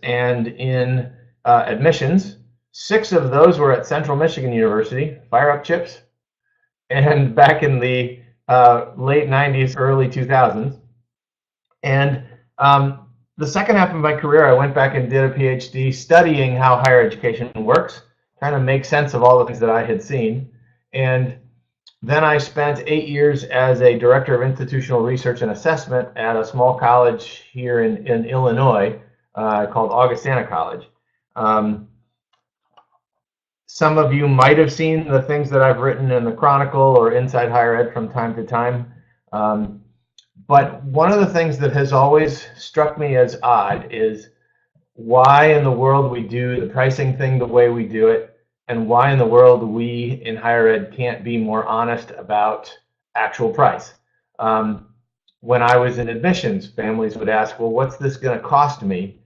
and in admissions. 6 of those were at Central Michigan University, fire up chips, and back in the late 90s, early 2000s. And the second half of my career, I went back and did a PhD studying how higher education works, trying to make sense of all the things that I had seen. And then I spent 8 years as a director of institutional research and assessment at a small college here in Illinois called Augustana College. Some of you might have seen the things that I've written in the Chronicle or Inside Higher Ed from time to time. But one of the things that has always struck me as odd is why in the world we do the pricing thing the way we do it, and why in the world we in higher ed can't be more honest about actual price. When I was in admissions, families would ask, well, what's this going to cost me?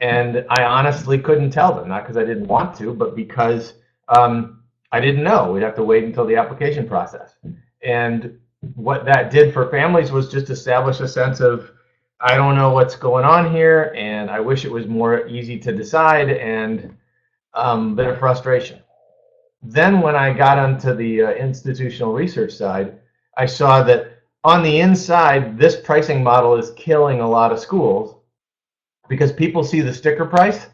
And I honestly couldn't tell them, not because I didn't want to, but because I didn't know. We'd have to wait until the application process. And what that did for families was just establish a sense of, I don't know what's going on here, and I wish it was more easy to decide, and a bit of frustration. Then when I got onto the institutional research side, I saw that on the inside, this pricing model is killing a lot of schools because people see the sticker price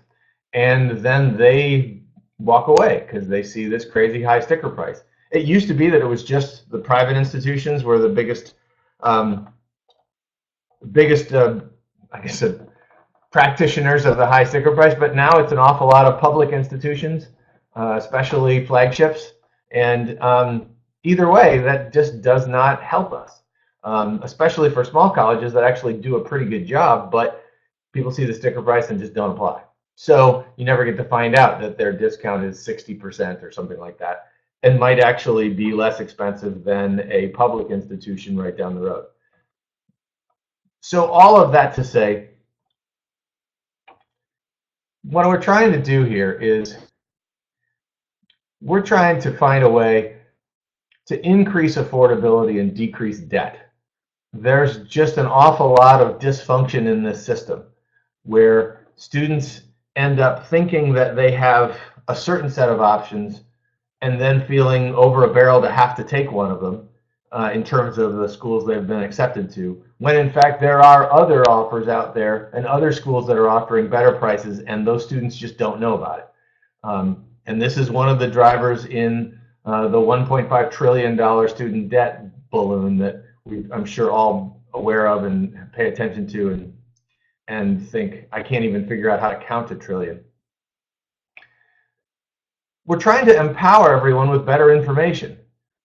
and then they walk away because they see this crazy high sticker price. It used to be that it was just the private institutions were the biggest I guess, practitioners of the high sticker price, but now it's an awful lot of public institutions, especially flagships. And either way, that just does not help us, especially for small colleges that actually do a pretty good job, but people see the sticker price and just don't apply. So you never get to find out that their discount is 60% or something like that, and might actually be less expensive than a public institution right down the road. So all of that to say, what we're trying to do here is we're trying to find a way to increase affordability and decrease debt. There's just an awful lot of dysfunction in this system where students end up thinking that they have a certain set of options and then feeling over a barrel to have to take one of them in terms of the schools they've been accepted to, when in fact there are other offers out there and other schools that are offering better prices, and those students just don't know about it. And this is one of the drivers in the $1.5 trillion student debt balloon that I'm sure all aware of and pay attention to and think, I can't even figure out how to count a trillion. We're trying to empower everyone with better information.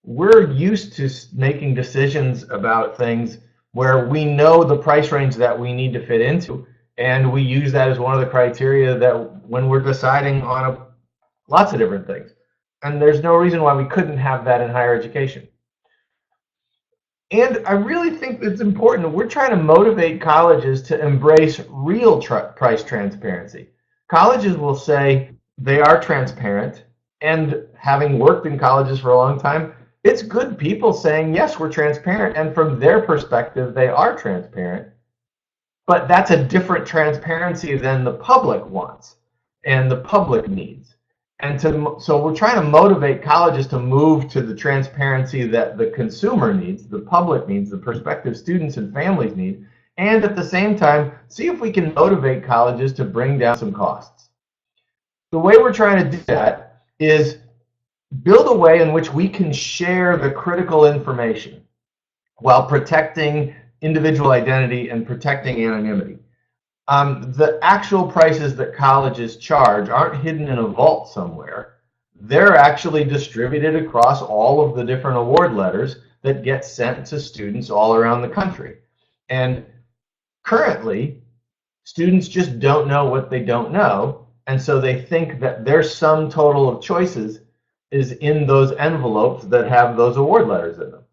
We're used to making decisions about things where we know the price range that we need to fit into, and we use that as one of the criteria that when we're deciding on lots of different things. And there's no reason why we couldn't have that in higher education. And I really think it's important. We're trying to motivate colleges to embrace real price transparency. Colleges will say they are transparent, and having worked in colleges for a long time, it's good people saying, yes, we're transparent, and from their perspective, they are transparent. But that's a different transparency than the public wants and the public needs. And so we're trying to motivate colleges to move to the transparency that the consumer needs, the public needs, the prospective students and families need, and at the same time, see if we can motivate colleges to bring down some costs. The way we're trying to do that is build a way in which we can share the critical information while protecting individual identity and protecting anonymity. The actual prices that colleges charge aren't hidden in a vault somewhere. They're actually distributed across all of the different award letters that get sent to students all around the country. And currently, students just don't know what they don't know, and so they think that their sum total of choices is in those envelopes that have those award letters in them,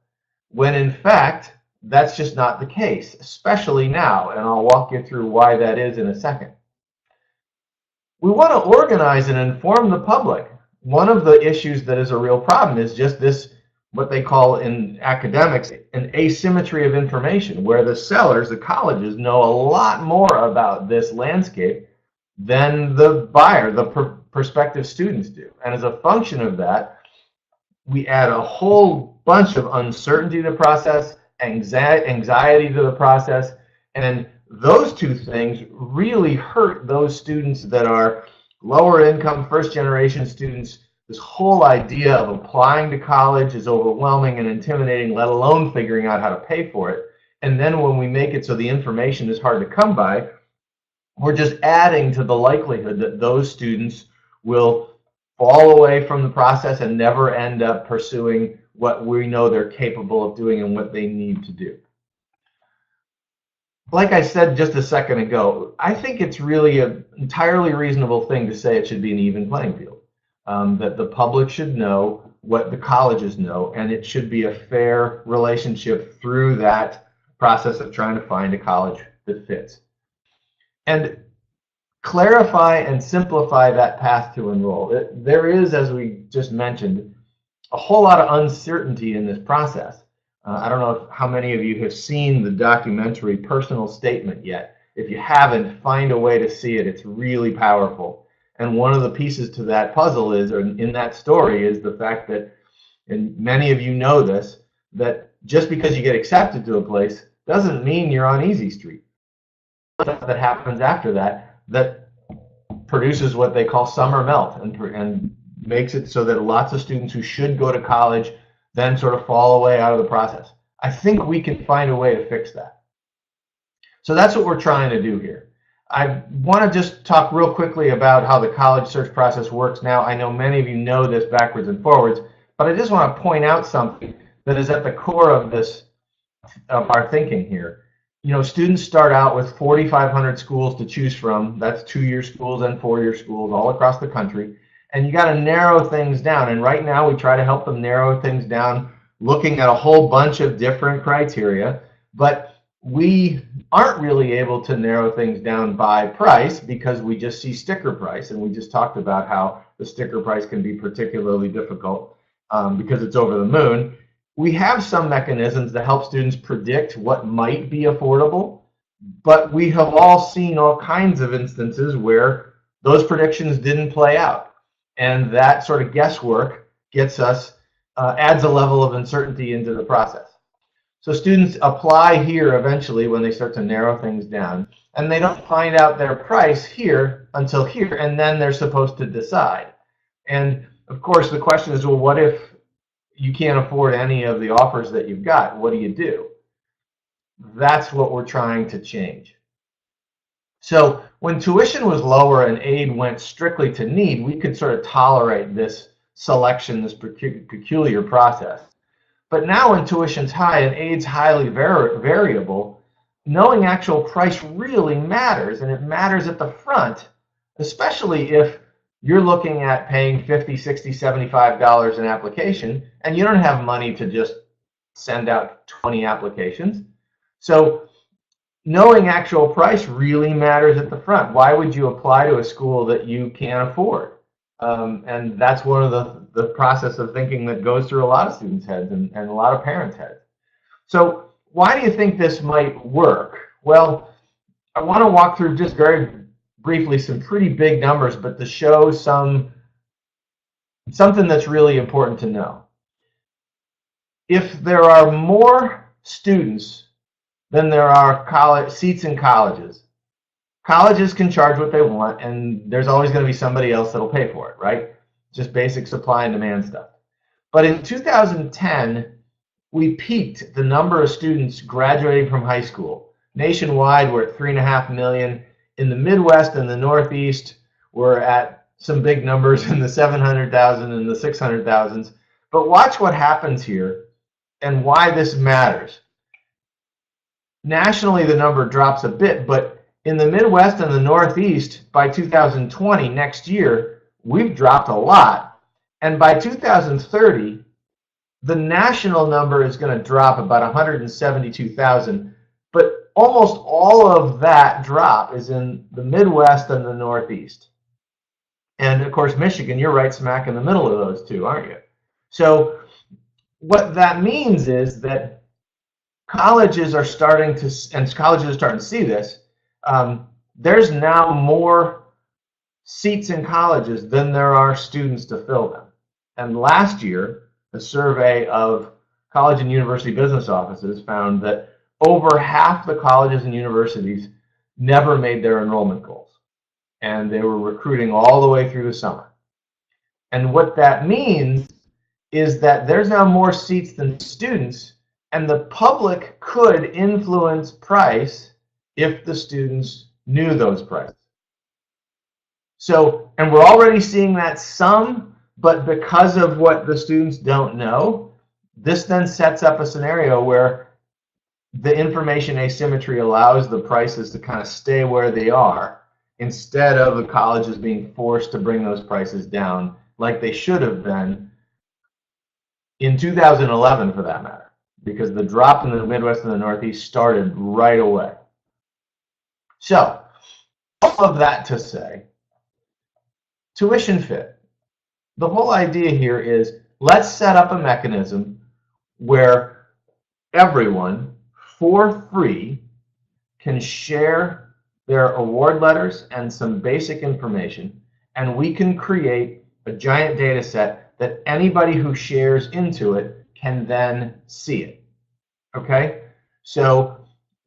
when in fact, that's just not the case, especially now, and I'll walk you through why that is in a second. We want to organize and inform the public. One of the issues that is a real problem is just this, what they call in academics, an asymmetry of information, where the sellers, the colleges, know a lot more about this landscape than the buyer, the prospective students do. And as a function of that, we add a whole bunch of uncertainty to the process, anxiety to the process, and those two things really hurt those students that are lower income, first generation students. This whole idea of applying to college is overwhelming and intimidating, let alone figuring out how to pay for it. And then when we make it so the information is hard to come by, we're just adding to the likelihood that those students will fall away from the process and never end up pursuing what we know they're capable of doing and what they need to do. Like I said just a second ago, I think it's really an entirely reasonable thing to say it should be an even playing field, that the public should know what the colleges know, and it should be a fair relationship through that process of trying to find a college that fits. And clarify and simplify that path to enroll. There is, as we just mentioned, a whole lot of uncertainty in this process. I don't know how many of you have seen the documentary Personal Statement yet. If you haven't, find a way to see it. It's really powerful. And one of the pieces to that puzzle is, or in that story, is the fact that, and many of you know this, that just because you get accepted to a place doesn't mean you're on easy street. That happens after that produces what they call summer melt and makes it so that lots of students who should go to college then sort of fall away out of the process. I think we can find a way to fix that. So that's what we're trying to do here. I want to just talk real quickly about how the college search process works now. I know many of you know this backwards and forwards, but I just want to point out something that is at the core of our thinking here. You know, students start out with 4,500 schools to choose from. That's 2-year schools and 4-year schools all across the country. And you got to narrow things down. And right now we try to help them narrow things down looking at a whole bunch of different criteria. But we aren't really able to narrow things down by price because we just see sticker price. And we just talked about how the sticker price can be particularly difficult because it's over the moon. We have some mechanisms to help students predict what might be affordable, but we have all seen all kinds of instances where those predictions didn't play out. And that sort of guesswork gets us, adds a level of uncertainty into the process. So students apply here eventually when they start to narrow things down, and they don't find out their price here until here, and then they're supposed to decide. And of course, the question is, well, what if you can't afford any of the offers that you've got? What do you do? That's what we're trying to change. So when tuition was lower and aid went strictly to need, we could sort of tolerate this selection, this peculiar process. But now when tuition's high and aid's highly variable, knowing actual price really matters, and it matters at the front, especially if you're looking at paying $50, $60, $75 an application, and you don't have money to just send out 20 applications. So knowing actual price really matters at the front. Why would you apply to a school that you can't afford? And that's one of the process of thinking that goes through a lot of students' heads and a lot of parents' heads. So why do you think this might work? Well, I want to walk through just very briefly some pretty big numbers, but to show something that's really important to know. If there are more students than there are seats in colleges, colleges can charge what they want, and there's always going to be somebody else that'll pay for it, right? Just basic supply and demand stuff. But in 2010, we peaked the number of students graduating from high school. Nationwide, we're at 3.5 million. In the Midwest and the Northeast, we're at some big numbers in the 700,000 and the 600,000s. But watch what happens here and why this matters. Nationally, the number drops a bit, but in the Midwest and the Northeast, by 2020, next year, we've dropped a lot. And by 2030, the national number is going to drop about 172,000. But almost all of that drop is in the Midwest and the Northeast. And of course, Michigan, you're right smack in the middle of those two, aren't you? So what that means is that colleges are starting to, and colleges are starting to see this, there's now more seats in colleges than there are students to fill them. And last year, a survey of college and university business offices found that over half the colleges and universities never made their enrollment goals. And they were recruiting all the way through the summer. And what that means is that there's now more seats than students, and the public could influence price if the students knew those prices. So, and we're already seeing that some, but because of what the students don't know, this then sets up a scenario where the information asymmetry allows the prices to kind of stay where they are instead of the colleges being forced to bring those prices down like they should have been in 2011 for that matter, because the drop in the Midwest and the Northeast started right away. So, all of that to say, tuition fit. The whole idea here is let's set up a mechanism where everyone, for free, can share their award letters and some basic information, and we can create a giant data set that anybody who shares into it can then see it. Okay? So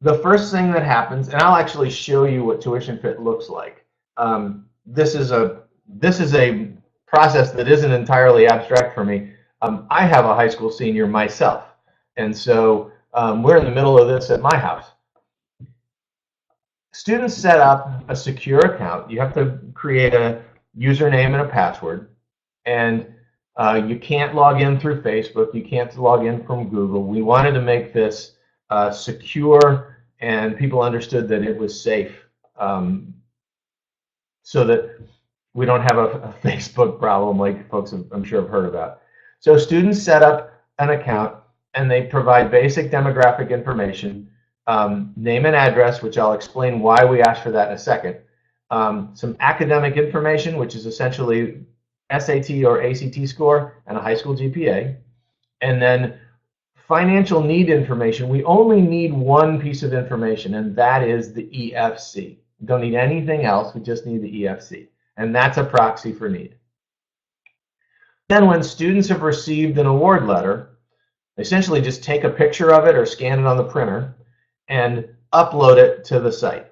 the first thing that happens, and I'll actually show you what tuition fit looks like. This is a process that isn't entirely abstract for me. I have a high school senior myself, and so we're in the middle of this at my house. Students set up a secure account. You have to create a username and a password, and you can't log in through Facebook. You can't log in from Google. We wanted to make this secure, and people understood that it was safe, so that we don't have a Facebook problem like folks I'm sure have heard about. So students set up an account, and they provide basic demographic information, name and address, which I'll explain why we asked for that in a second, some academic information, which is essentially SAT or ACT score and a high school GPA, and then financial need information. We only need one piece of information, and that is the EFC. We don't need anything else, we just need the EFC, and that's a proxy for need. Then when students have received an award letter, they essentially just take a picture of it or scan it on the printer and upload it to the site.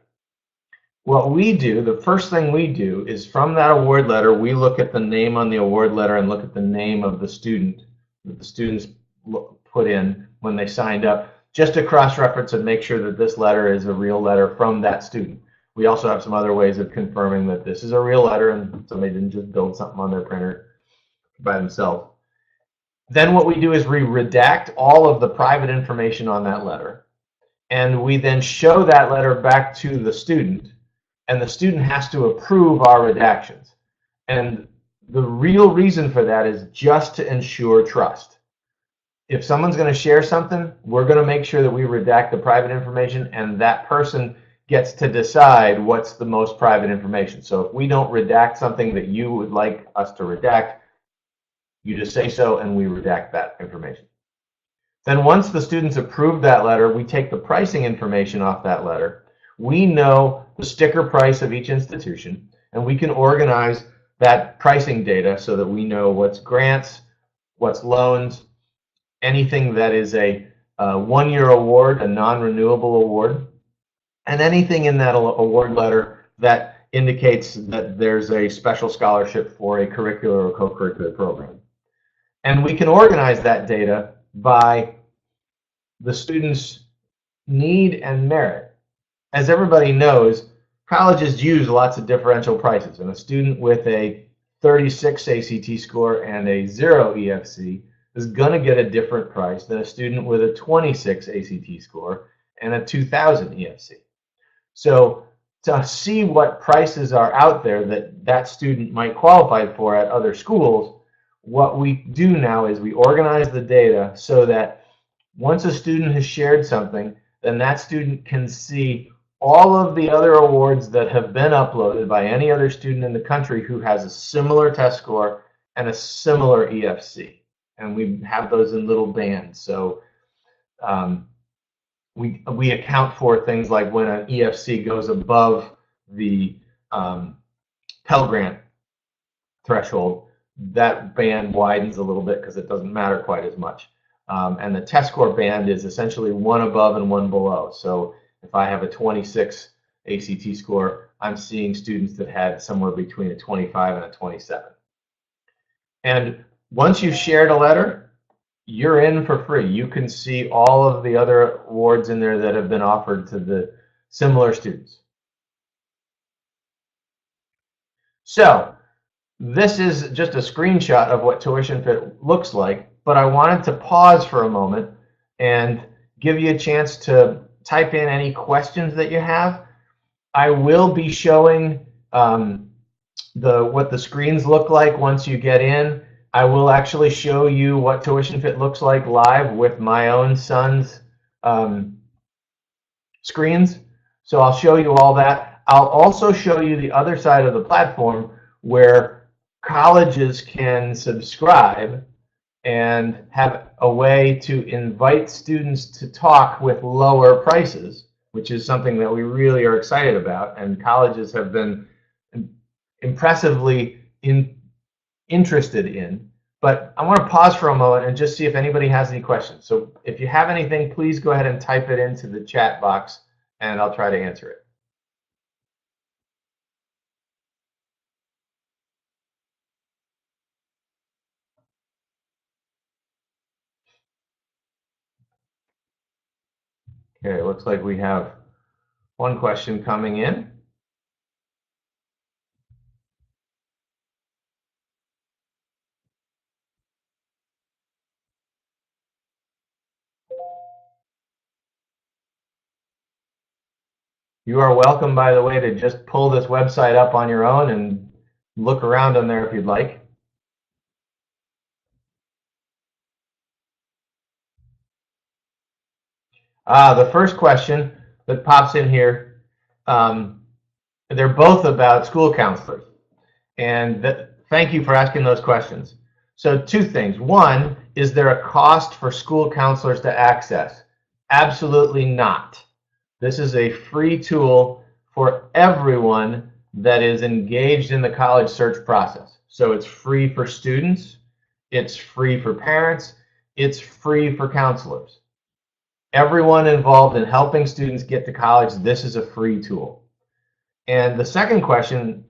What we do, the first thing we do is from that award letter, we look at the name on the award letter and look at the name of the student that the students put in when they signed up, just to cross-reference and make sure that this letter is a real letter from that student. We also have some other ways of confirming that this is a real letter and somebody didn't just build something on their printer by themselves. Then what we do is we redact all of the private information on that letter, and we then show that letter back to the student, and the student has to approve our redactions. And the real reason for that is just to ensure trust. If someone's going to share something, we're going to make sure that we redact the private information, and that person gets to decide what's the most private information. So if we don't redact something that you would like us to redact, you just say so and we redact that information. Then once the students approve that letter, we take the pricing information off that letter. We know the sticker price of each institution, and we can organize that pricing data so that we know what's grants, what's loans, anything that is a one-year award, a non-renewable award, and anything in that award letter that indicates that there's a special scholarship for a curricular or co-curricular program. And we can organize that data by the student's need and merit. As everybody knows, colleges use lots of differential prices, and a student with a 36 ACT score and a 0 EFC is going to get a different price than a student with a 26 ACT score and a 2000 EFC. So to see what prices are out there that that student might qualify for at other schools, what we do now is we organize the data so that once a student has shared something, then that student can see all of the other awards that have been uploaded by any other student in the country who has a similar test score and a similar EFC. And we have those in little bands. So we account for things like when an EFC goes above the Pell Grant threshold, that band widens a little bit because it doesn't matter quite as much. And the test score band is essentially one above and one below. So if I have a 26 ACT score, I'm seeing students that had somewhere between a 25 and a 27. And once you've shared a letter, you're in for free. You can see all of the other awards in there that have been offered to the similar students. So this is just a screenshot of what Tuition Fit looks like, but I wanted to pause for a moment and give you a chance to type in any questions that you have. I will be showing what the screens look like once you get in. I will actually show you what Tuition Fit looks like live with my own son's screens. So I'll show you all that. I'll also show you the other side of the platform where colleges can subscribe and have a way to invite students to talk with lower prices, which is something that we really are excited about, and colleges have been impressively interested in. But I want to pause for a moment and just see if anybody has any questions. So if you have anything, please go ahead and type it into the chat box, and I'll try to answer it. Okay, it looks like we have one question coming in. You are welcome, by the way, to just pull this website up on your own and look around on there if you'd like. The first question that pops in here, they're both about school counselors. And thank you for asking those questions. So two things. One, is there a cost for school counselors to access? Absolutely not. This is a free tool for everyone that is engaged in the college search process. So it's free for students, it's free for parents, it's free for counselors. Everyone involved in helping students get to college, this is a free tool. And the second question,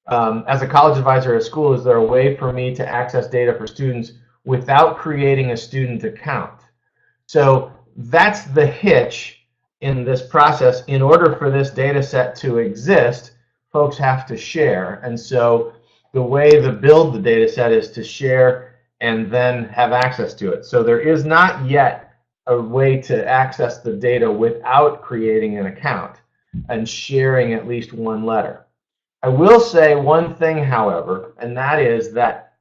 as a college advisor at a school, is there a way for me to access data for students without creating a student account? So that's the hitch in this process. In order for this data set to exist, folks have to share. And so the way to build the data set is to share and then have access to it. So there is not yet a way to access the data without creating an account and sharing at least one letter. I will say one thing, however, and that is that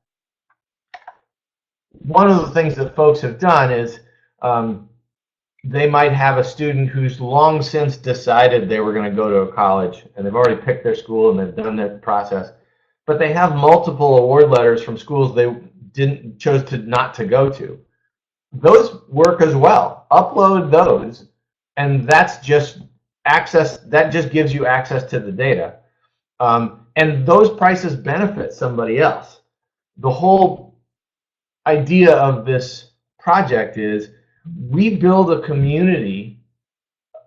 one of the things that folks have done is they might have a student who's long since decided they were going to go to a college, and they've already picked their school and they've done that process, but they have multiple award letters from schools they chose to not to go to. Those work as well. Upload those, and that's just access. That just gives you access to the data, and those prices benefit somebody else. The whole idea of this project is we build a community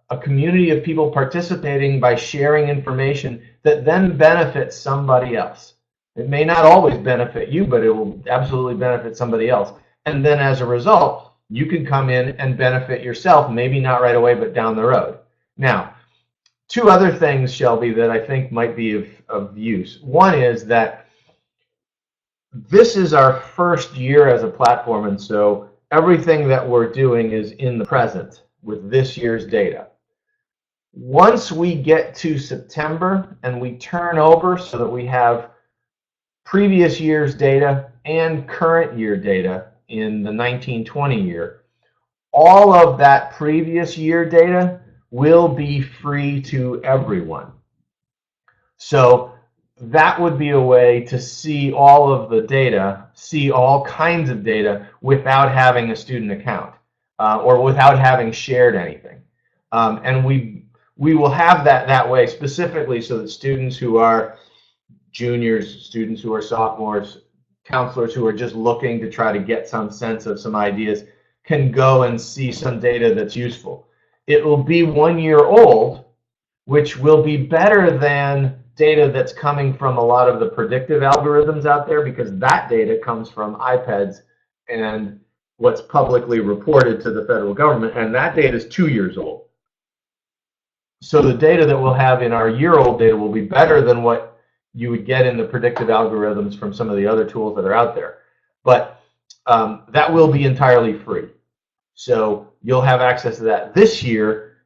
of people participating by sharing information that then benefits somebody else. It may not always benefit you, but it will absolutely benefit somebody else. And then as a result, you can come in and benefit yourself, maybe not right away, but down the road. Now, two other things, Shelby, that I think might be of use. One is that this is our first year as a platform, and so everything that we're doing is in the present with this year's data. Once we get to September and we turn over so that we have previous year's data and current year data in the 1920 year, all of that previous year data will be free to everyone. So that would be a way to see all of the data, see all kinds of data without having a student account or without having shared anything. And we will have that way specifically so that students who are juniors, students who are sophomores, counselors who are just looking to try to get some sense of some ideas can go and see some data that's useful. It will be 1 year old, which will be better than data that's coming from a lot of the predictive algorithms out there, because that data comes from iPads and what's publicly reported to the federal government, and that data is 2 years old. So the data that we'll have in our year-old data will be better than what you would get in the predictive algorithms from some of the other tools that are out there. But that will be entirely free. So you'll have access to that. This year,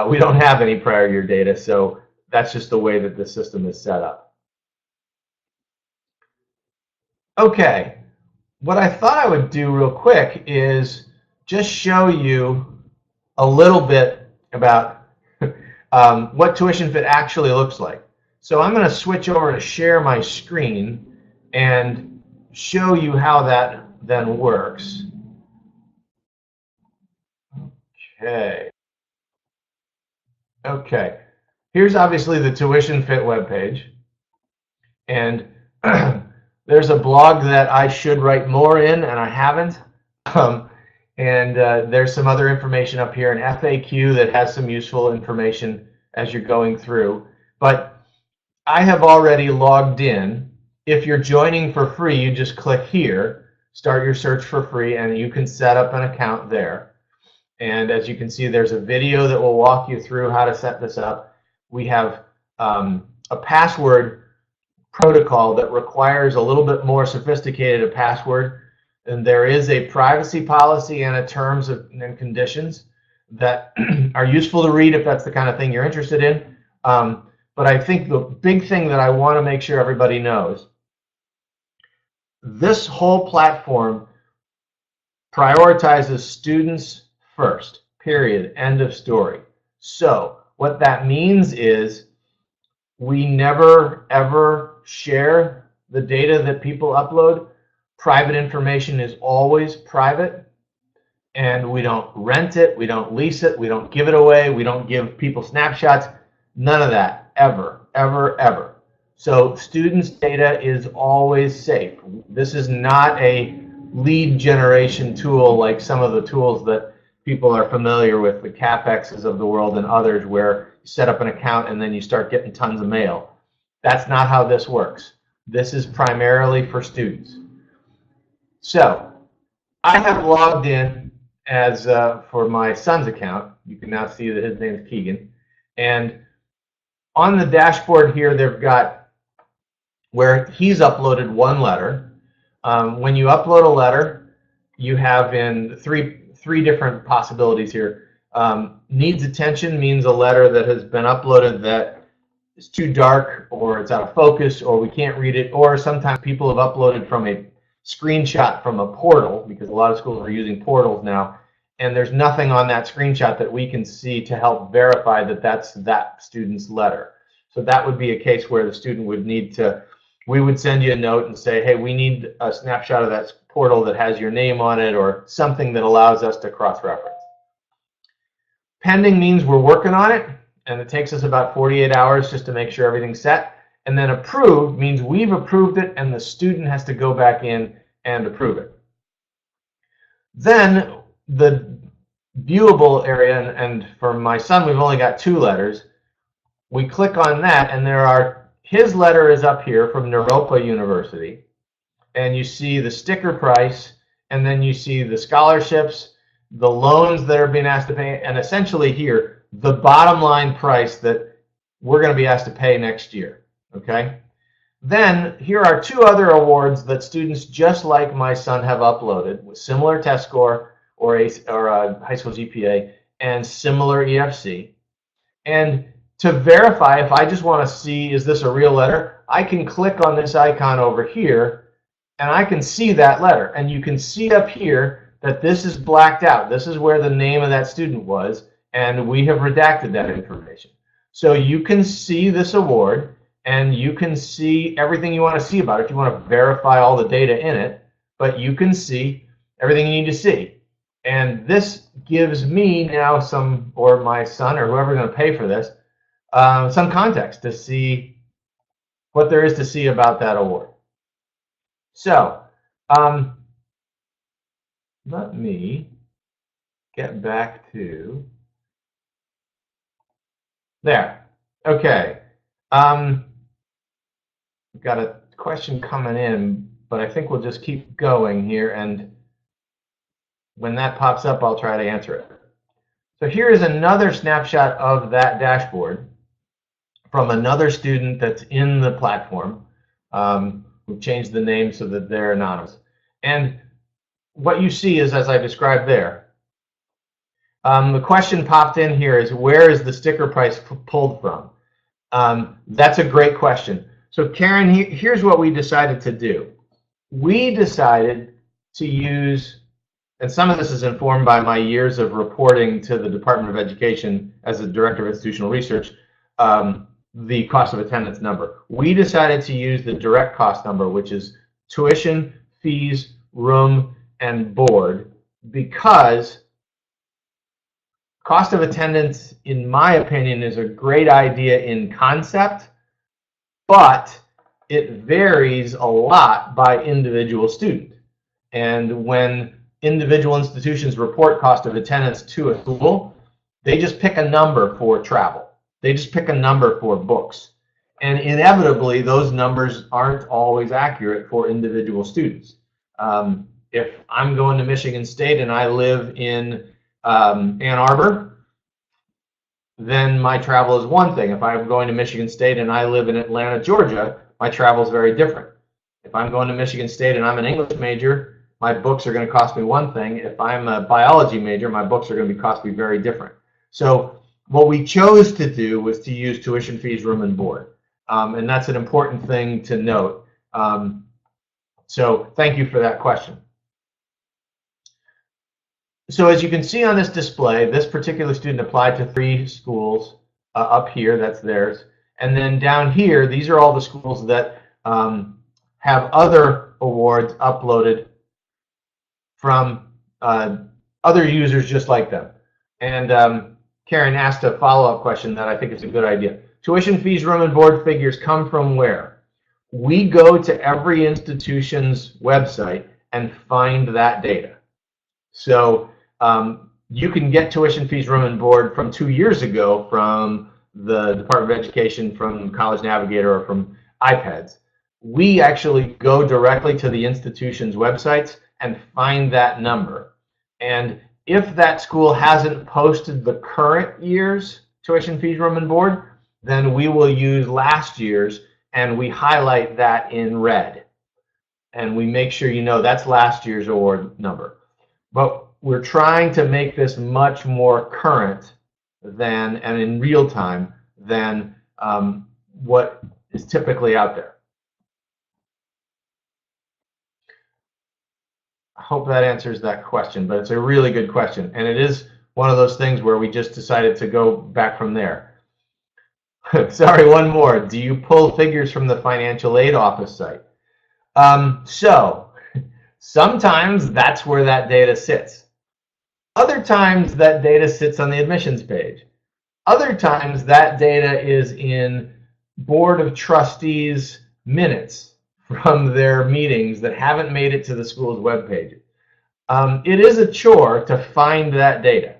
we don't have any prior year data, so that's just the way that the system is set up. Okay, what I thought I would do real quick is just show you a little bit about what Tuition Fit actually looks like. So I'm going to switch over to share my screen and show you how that then works. Okay. Here's obviously the Tuition Fit webpage. And there's a blog that I should write more in, and I haven't. There's some other information up here, an FAQ that has some useful information as you're going through. But I have already logged in. If you're joining for free, you just click here, start your search for free, and you can set up an account there. And as you can see, there's a video that will walk you through how to set this up. We have a password protocol that requires a little bit more sophisticated a password. And there is a privacy policy and a terms and conditions that are useful to read if that's the kind of thing you're interested in. But I think the big thing that I want to make sure everybody knows, this whole platform prioritizes students first, period, end of story. So what that means is we never ever share the data that people upload. Private information is always private, and we don't rent it, we don't lease it, we don't give it away, we don't give people snapshots, none of that, ever, ever, ever. So students' data is always safe. This is not a lead generation tool like some of the tools that people are familiar with, the CapExes of the world and others, where you set up an account and then you start getting tons of mail. That's not how this works. This is primarily for students. So I have logged in as for my son's account. You can now see that his name is Keegan. And on the dashboard here, they've got where he's uploaded one letter. When you upload a letter, you have in three different possibilities here. Needs attention means a letter that has been uploaded that is too dark, or it's out of focus, or we can't read it, or sometimes people have uploaded from a screenshot from a portal, because a lot of schools are using portals now, and there's nothing on that screenshot that we can see to help verify that that's that student's letter. So that would be a case where the student would need to, we would send you a note and say, hey, we need a snapshot of that portal that has your name on it, or something that allows us to cross-reference. Pending means we're working on it, and it takes us about 48 hours just to make sure everything's set. And then approved means we've approved it, and the student has to go back in and approve it. Then the viewable area, and for my son, we've only got 2 letters. We click on that, and there are, his letter is up here from Naropa University, and you see the sticker price, and then you see the scholarships, the loans that are being asked to pay, and essentially here, the bottom line price that we're going to be asked to pay next year. Okay? Then here are 2 other awards that students just like my son have uploaded with similar test score or a high school GPA and similar EFC. And to verify, if I just want to see, is this a real letter, I can click on this icon over here and I can see that letter. And you can see up here that this is blacked out. This is where the name of that student was, and we have redacted that information. So you can see this award, and you can see everything you want to see about it if you want to verify all the data in it, but you can see everything you need to see. And this gives me now some, or my son, or whoever's going to pay for this, some context to see what there is to see about that award. So let me get back to there. Okay. We've got a question coming in, but I think we'll just keep going here, and when that pops up, I'll try to answer it. So here is another snapshot of that dashboard from another student that's in the platform. We've changed the name so that they're anonymous. And what you see is, as I described there, the question popped in here is, where is the sticker price pulled from? That's a great question. So Karen, here's what we decided to do. We decided to use, and some of this is informed by my years of reporting to the Department of Education as a Director of Institutional Research, the cost of attendance number. We decided to use the direct cost number, which is tuition, fees, room, and board, because cost of attendance, in my opinion, is a great idea in concept, but it varies a lot by individual student. And when individual institutions report cost of attendance to a school, they just pick a number for travel. They just pick a number for books. And inevitably, those numbers aren't always accurate for individual students. If I'm going to Michigan State and I live in Ann Arbor, then my travel is one thing. If I'm going to Michigan State and I live in Atlanta, Georgia, my travel is very different. If I'm going to Michigan State and I'm an English major, my books are going to cost me one thing. If I'm a biology major, my books are going to cost me very different. So what we chose to do was to use tuition, fees, room, and board. And that's an important thing to note. So thank you for that question. So as you can see on this display, this particular student applied to 3 schools up here, that's theirs. And then down here, these are all the schools that have other awards uploaded from other users just like them. And Karen asked a follow-up question that I think is a good idea. Tuition, fees, room, and board figures come from where? We go to every institution's website and find that data. So you can get tuition, fees, room, and board from 2 years ago from the Department of Education, from College Navigator, or from iPads. We actually go directly to the institution's websites and find that number. And if that school hasn't posted the current year's tuition, fees, room, and board, then we will use last year's, and we highlight that in red. And we make sure you know that's last year's award number. But we're trying to make this much more current than, and in real time, than what is typically out there. I hope that answers that question, but it's a really good question. And it is one of those things where we just decided to go back from there. Sorry, one more. Do you pull figures from the financial aid office site? So sometimes that's where that data sits. Other times that data sits on the admissions page. Other times that data is in Board of Trustees minutes from their meetings that haven't made it to the school's webpage. It is a chore to find that data,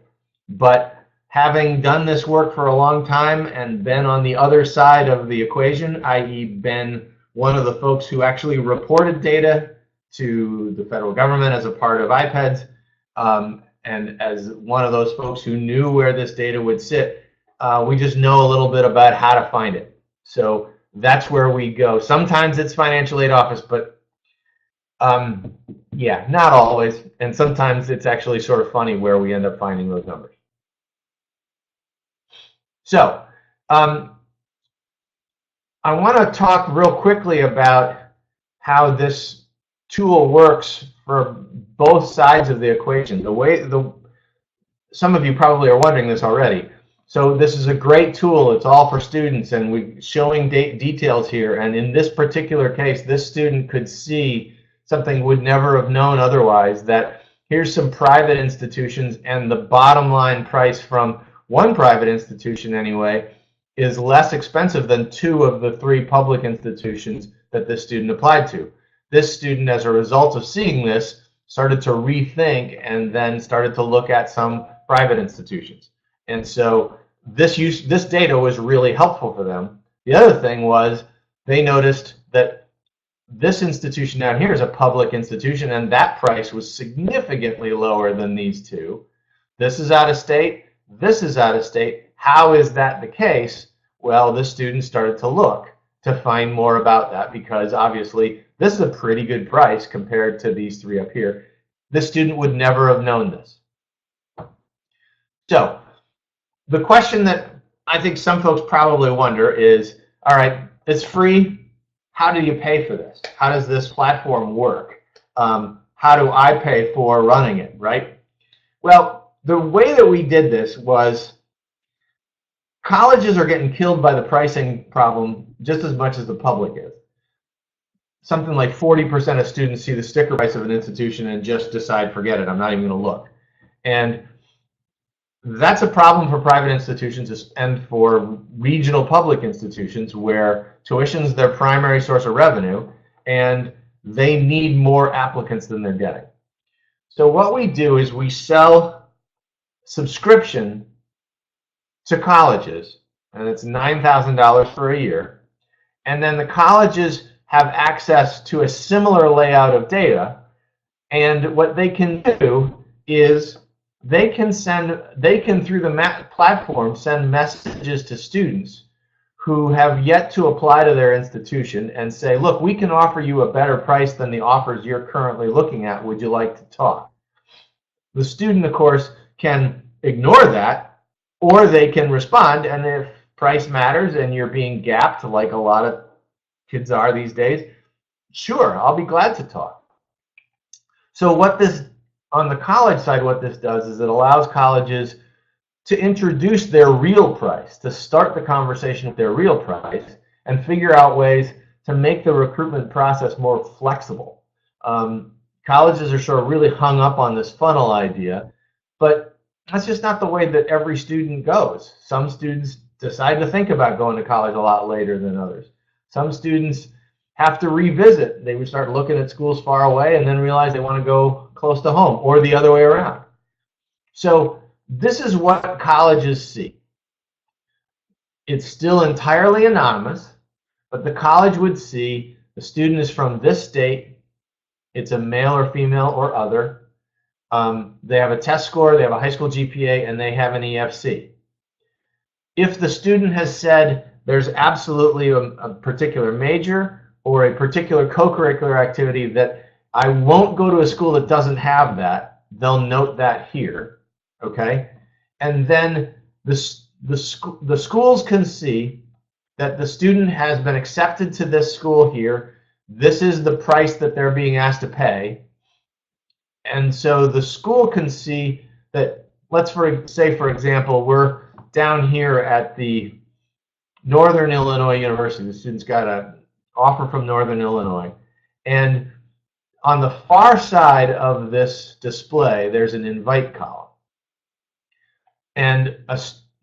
but having done this work for a long time and been on the other side of the equation, i.e. been one of the folks who actually reported data to the federal government as a part of iPads, and as one of those folks who knew where this data would sit, we just know a little bit about how to find it. So that's where we go. Sometimes it's financial aid office, but yeah, not always. And sometimes it's actually sort of funny where we end up finding those numbers. So I want to talk real quickly about how this tool works for both sides of the equation. Some of you probably are wondering this already. So this is a great tool. It's all for students, and we're showing details here. And in this particular case, this student could see something would never have known otherwise, that here's some private institutions, and the bottom line price from one private institution anyway is less expensive than 2 of the 3 public institutions that this student applied to. This student, as a result of seeing this, started to rethink and then started to look at some private institutions. And so this data was really helpful for them. The other thing was they noticed that this institution down here is a public institution, and that price was significantly lower than these 2. This is out of state. This is out of state. How is that the case? Well, the student started to look to find more about that, because obviously this is a pretty good price compared to these 3 up here. This student would never have known this. So the question that I think some folks probably wonder is, all right, it's free. How do you pay for this? How does this platform work? How do I pay for running it, right? Well, the way that we did this was colleges are getting killed by the pricing problem just as much as the public is. Something like 40% of students see the sticker price of an institution and just decide, forget it, I'm not even going to look. And that's a problem for private institutions and for regional public institutions where tuition is their primary source of revenue and they need more applicants than they're getting. So what we do is we sell subscription to colleges, and it's $9,000 for a year, and then the colleges have access to a similar layout of data, and what they can do is they can through the platform send messages to students who have yet to apply to their institution and say, look, we can offer you a better price than the offers you're currently looking at. Would you like to talk? The student, of course, can ignore that, or they can respond, and if price matters and you're being gapped like a lot of kids are these days, sure, I'll be glad to talk. So what this, on the college side, what this does is it allows colleges to introduce their real price, to start the conversation with their real price, and figure out ways to make the recruitment process more flexible. Colleges are sort of really hung up on this funnel idea, but that's just not the way that every student goes. Some students decide to think about going to college a lot later than others. Some students have to revisit. They would start looking at schools far away and then realize they want to go close to home, or the other way around. So this is what colleges see. It's still entirely anonymous, but the college would see the student is from this state, it's a male or female or other, they have a test score, they have a high school GPA, and they have an EFC. If the student has said there's absolutely a particular major or a particular co-curricular activity that I won't go to a school that doesn't have that, they'll note that here, okay? And then the schools can see that the student has been accepted to this school here. This is the price that they're being asked to pay. And so the school can see that, let's say, for example, we're down here at the Northern Illinois University. The student's got an offer from Northern Illinois. And on the far side of this display, there's an invite column. And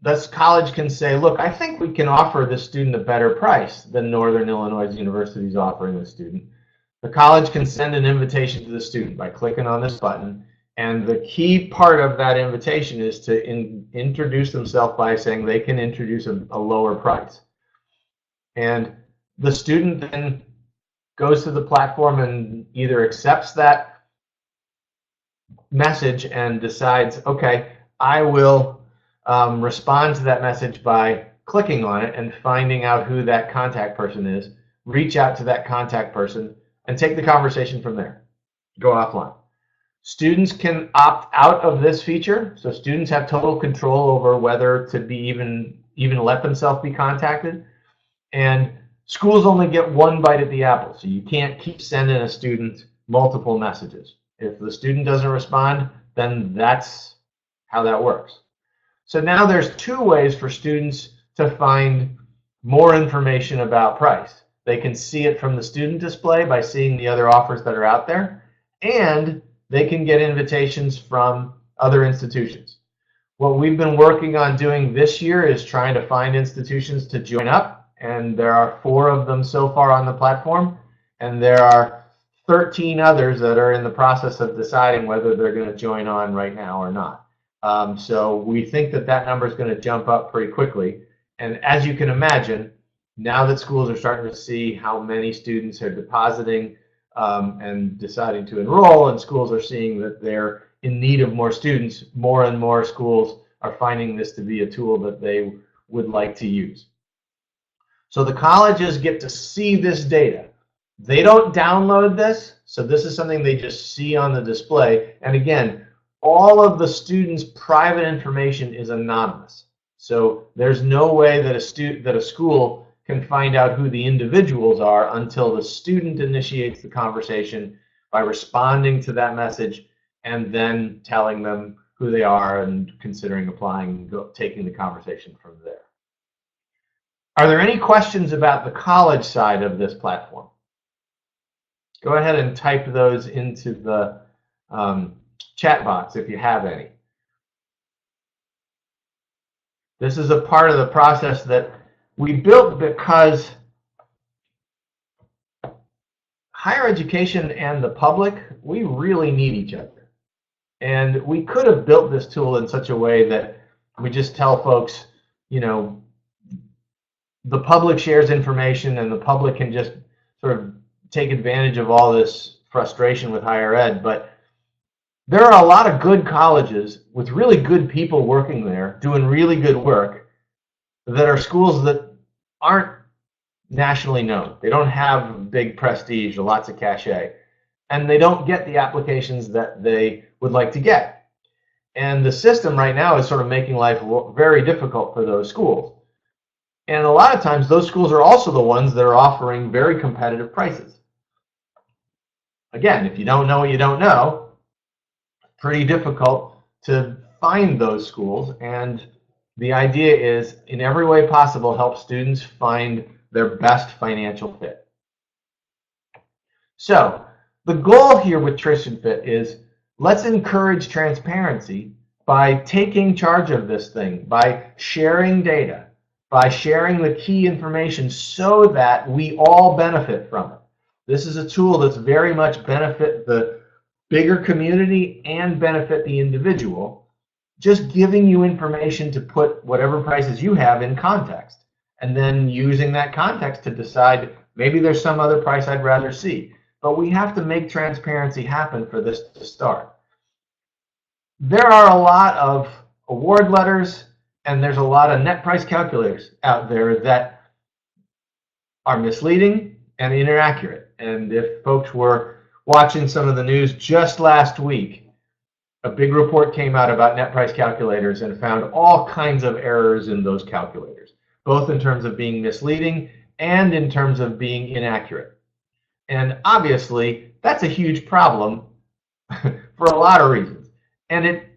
this college can say, look, I think we can offer this student a better price than Northern Illinois University is offering this student. The college can send an invitation to the student by clicking on this button. And the key part of that invitation is to introduce themselves by saying they can introduce a lower price. And the student then goes to the platform and either accepts that message and decides, okay, I will respond to that message by clicking on it and finding out who that contact person is, reach out to that contact person, and take the conversation from there. Go offline. Students can opt out of this feature, so students have total control over whether to be even let themselves be contacted. And schools only get one bite at the apple, so you can't keep sending a student multiple messages. If the student doesn't respond, then that's how that works. So now there's 2 ways for students to find more information about price. They can see it from the student display by seeing the other offers that are out there, and they can get invitations from other institutions. What we've been working on doing this year is trying to find institutions to join up, and there are 4 of them so far on the platform, and there are 13 others that are in the process of deciding whether they're going to join on right now or not. So we think that that number is going to jump up pretty quickly. And as you can imagine, now that schools are starting to see how many students are depositing and deciding to enroll, and schools are seeing that they're in need of more students, more and more schools are finding this to be a tool that they would like to use. So the colleges get to see this data. They don't download this, so this is something they just see on the display. And again, all of the students' private information is anonymous. So there's no way that a school can find out who the individuals are until the student initiates the conversation by responding to that message and then telling them who they are and considering applying, taking the conversation from there. Are there any questions about the college side of this platform? Go ahead and type those into the chat box if you have any. This is a part of the process that we built because higher education and the public, we really need each other. And we could have built this tool in such a way that we just tell folks, you know, the public shares information and the public can just sort of take advantage of all this frustration with higher ed. But there are a lot of good colleges with really good people working there, doing really good work, that are schools that aren't nationally known. They don't have big prestige or lots of cachet, and they don't get the applications that they would like to get. And the system right now is sort of making life very difficult for those schools. And a lot of times those schools are also the ones that are offering very competitive prices. Again, if you don't know what you don't know, pretty difficult to find those schools. And the idea is, in every way possible, help students find their best financial fit. So the goal here with Tuition Fit is, let's encourage transparency by taking charge of this thing, by sharing data, by sharing the key information so that we all benefit from it. This is a tool that's very much benefit the bigger community and benefit the individual, just giving you information to put whatever prices you have in context, and then using that context to decide maybe there's some other price I'd rather see. But we have to make transparency happen for this to start. There are a lot of award letters and there's a lot of net price calculators out there that are misleading and inaccurate. And if folks were watching some of the news just last week, a big report came out about net price calculators and found all kinds of errors in those calculators, both in terms of being misleading and in terms of being inaccurate. And obviously, that's a huge problem for a lot of reasons. And it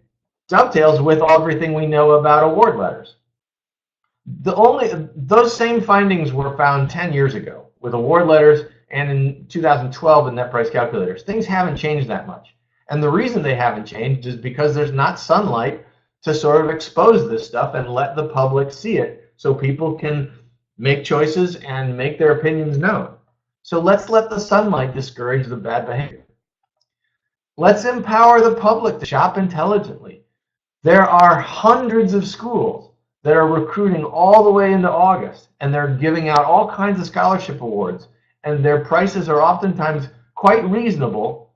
dovetails with everything we know about award letters. Those same findings were found 10 years ago with award letters and in 2012 in net price calculators. Things haven't changed that much. And the reason they haven't changed is because there's not sunlight to sort of expose this stuff and let the public see it so people can make choices and make their opinions known. So let's let the sunlight discourage the bad behavior. Let's empower the public to shop intelligently. There are hundreds of schools that are recruiting all the way into August, and they're giving out all kinds of scholarship awards, and their prices are oftentimes quite reasonable.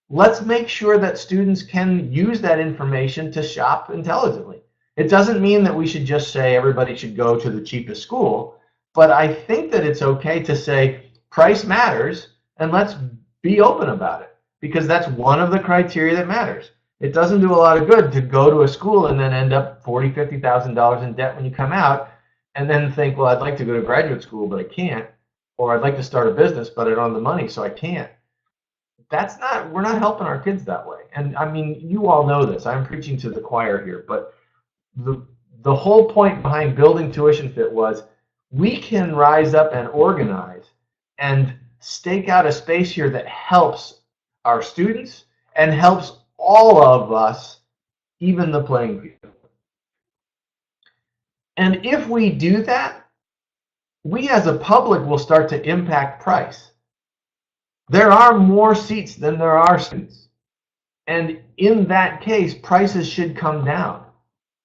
Let's make sure that students can use that information to shop intelligently. It doesn't mean that we should just say everybody should go to the cheapest school, but I think that it's okay to say price matters, and let's be open about it, because that's one of the criteria that matters. It doesn't do a lot of good to go to a school and then end up $40,000, $50,000 in debt when you come out, and then think, well, I'd like to go to graduate school, but I can't, or I'd like to start a business, but I don't have the money, so I can't. We're not helping our kids that way. And I mean, you all know this. I'm preaching to the choir here, but the whole point behind building Tuition Fit was we can rise up and organize and stake out a space here that helps our students and helps all of us even the playing field. And if we do that, we as a public will start to impact price. There are more seats than there are students. And in that case, prices should come down.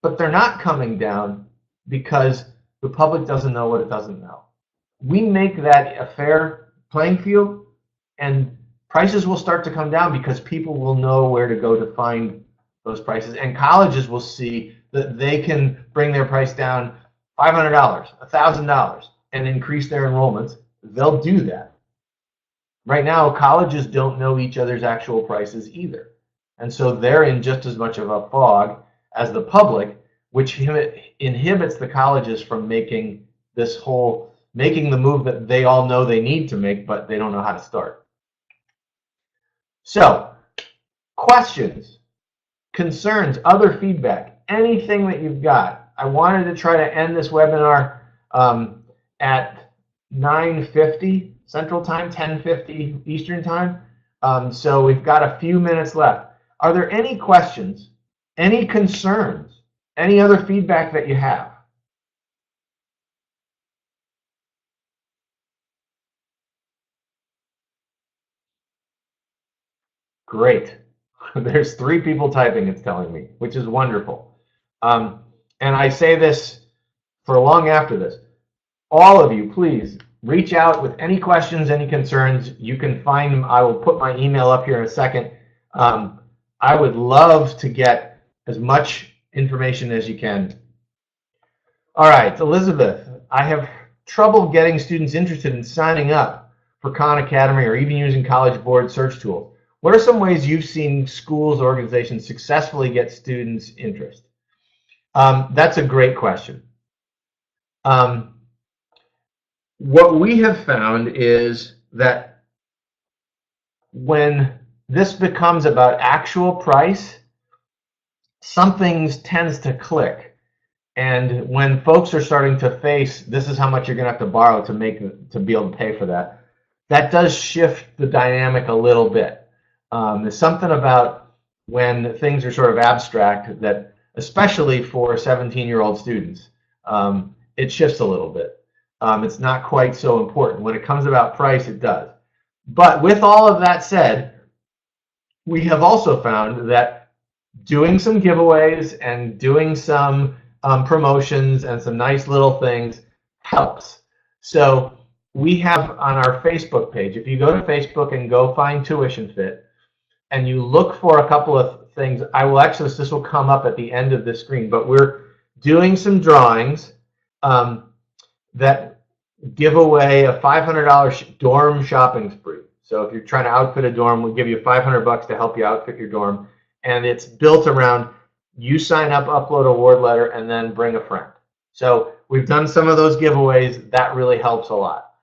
But they're not coming down because the public doesn't know what it doesn't know. We make that a fair playing field, and prices will start to come down because people will know where to go to find those prices. And colleges will see that they can bring their price down $500, $1,000, and increase their enrollments. They'll do that. Right now, colleges don't know each other's actual prices either. And so they're in just as much of a fog as the public, which inhibits the colleges from making the move that they all know they need to make, but they don't know how to start. So, questions, concerns, other feedback, anything that you've got. I wanted to try to end this webinar at 9:50 Central Time, 10:50 Eastern Time. So we've got a few minutes left. Are there any questions, any concerns, any other feedback that you have? Great. There's 3 people typing, it's telling me, which is wonderful. And I say this for long after this. All of you, please reach out with any questions, any concerns. You can find them. I will put my email up here in a second. I would love to get as much information as you can. All right, Elizabeth, I have trouble getting students interested in signing up for Khan Academy or even using College Board search tools. What are some ways you've seen schools, organizations successfully get students' interest? That's a great question. What we have found is that when this becomes about actual price, something tends to click. And when folks are starting to face, this is how much you're going to have to borrow to be able to pay for that, that does shift the dynamic a little bit. There's something about when things are sort of abstract that, especially for 17-year-old students, it shifts a little bit. It's not quite so important. When it comes about price, it does. But with all of that said, we have also found that doing some giveaways and doing some promotions and some nice little things helps. So we have on our Facebook page, if you go to Facebook and go find Tuition Fit, and you look for a couple of things, this will come up at the end of the screen, but we're doing some drawings that give away a $500 dorm shopping spree. So if you're trying to outfit a dorm, we'll give you $500 to help you outfit your dorm. And it's built around you sign up, upload a award letter, and then bring a friend. So we've done some of those giveaways. That really helps a lot.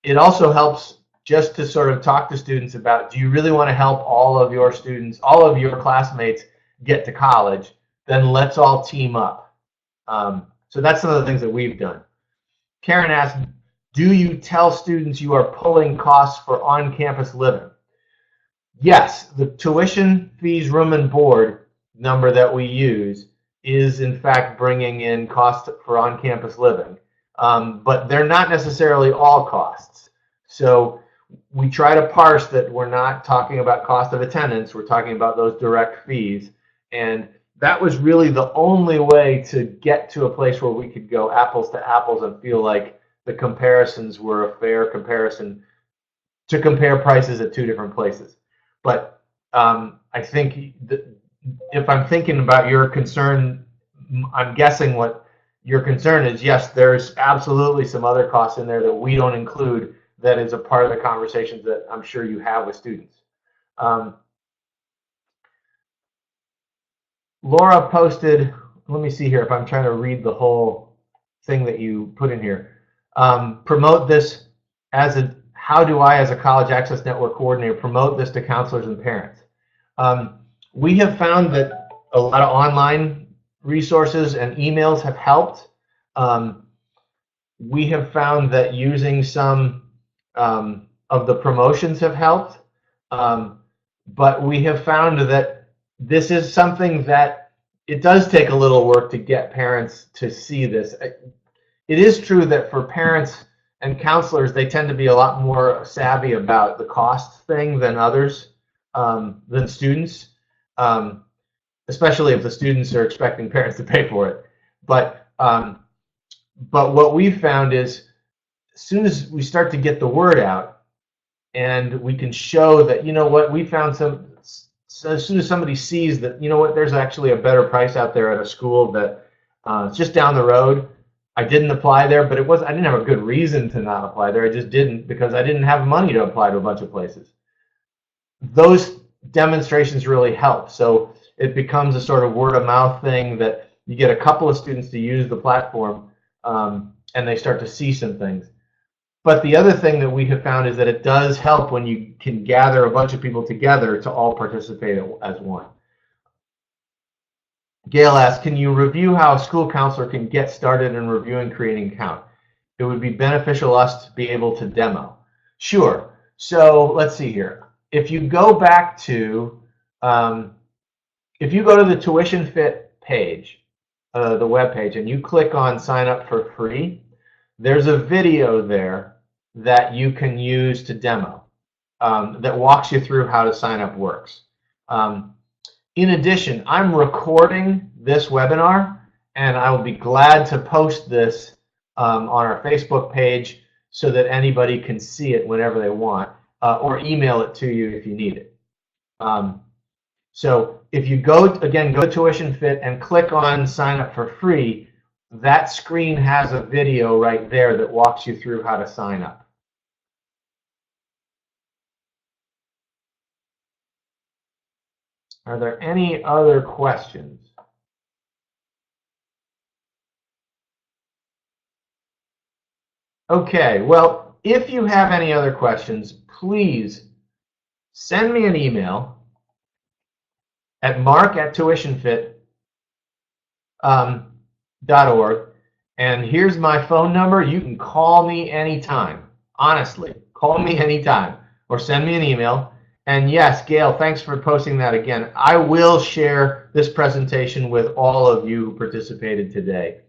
It also helps just to sort of talk to students about, do you really want to help all of your students, all of your classmates get to college? Then let's all team up. So that's some of the things that we've done. Karen asked, do you tell students you are pulling costs for on-campus living? Yes, the tuition fees, room and board number that we use is in fact bringing in costs for on-campus living, but they're not necessarily all costs. So we try to parse that we're not talking about cost of attendance, we're talking about those direct fees, and that was really the only way to get to a place where we could go apples to apples and feel like the comparisons were a fair comparison to compare prices at 2 different places. But I think that if I'm thinking about your concern, I'm guessing what your concern is, yes, there's absolutely some other costs in there that we don't include that is a part of the conversations that I'm sure you have with students. Laura posted, let me see here if I'm trying to read the whole thing that you put in here. Promote this as a, how do I, as a College Access Network coordinator, promote this to counselors and parents? We have found that a lot of online resources and emails have helped. We have found that using some of the promotions have helped. But we have found that this is something that it does take a little work to get parents to see this. It is true that for parents and counselors, they tend to be a lot more savvy about the cost thing than others, than students, especially if the students are expecting parents to pay for it. But what we've found is, as soon as we start to get the word out and we can show that, you know what, we found some, so as soon as somebody sees that, you know what, there's actually a better price out there at a school that it's just down the road. I didn't apply there, but I didn't have a good reason to not apply there. I just didn't, because I didn't have money to apply to a bunch of places. Those demonstrations really help. So it becomes a sort of word of mouth thing that you get a couple of students to use the platform, and they start to see some things. But the other thing that we have found is that it does help when you can gather a bunch of people together to all participate as one. Gail asks, can you review how a school counselor can get started in reviewing creating account? It would be beneficial to us to be able to demo. Sure. So let's see here. If you go back to, if you go to the Tuition Fit page, the web page, and you click on sign up for free, there's a video there that you can use to demo that walks you through how to sign up works. In addition, I'm recording this webinar, and I will be glad to post this on our Facebook page so that anybody can see it whenever they want, or email it to you if you need it. So if you go to Tuition Fit and click on sign up for free, that screen has a video right there that walks you through how to sign up. Are there any other questions? Okay, well, if you have any other questions, please send me an email at mark@tuitionfit.org, and here's my phone number. You can call me anytime. Honestly, call me anytime, or send me an email. And yes, Gail, thanks for posting that again. I will share this presentation with all of you who participated today,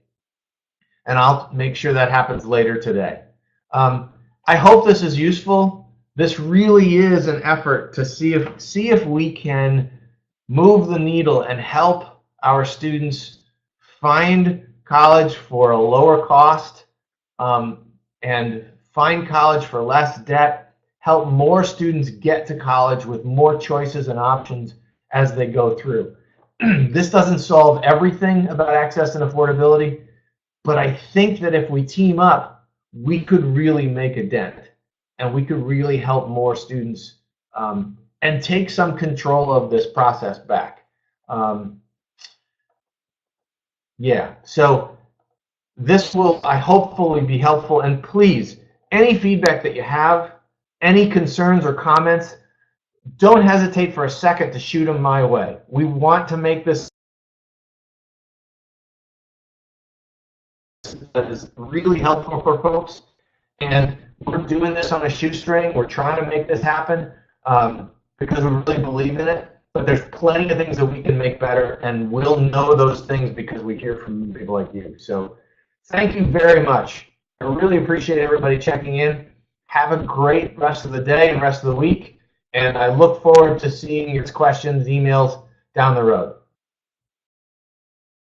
and I'll make sure that happens later today. I hope this is useful. This really is an effort to see if we can move the needle and help our students find college for a lower cost, and find college for less debt, help more students get to college with more choices and options as they go through. This doesn't solve everything about access and affordability, but I think that if we team up, we could really make a dent, and we could really help more students and take some control of this process back. Yeah, so this will, I hopefully, be helpful. And please, any feedback that you have, any concerns or comments, don't hesitate for a second to shoot them my way. We want to make this that is really helpful for folks, and we're doing this on a shoestring. We're trying to make this happen because we really believe in it, but there's plenty of things that we can make better, and we'll know those things because we hear from people like you. So thank you very much. I really appreciate everybody checking in. Have a great rest of the day and rest of the week, and I look forward to seeing your questions, emails down the road.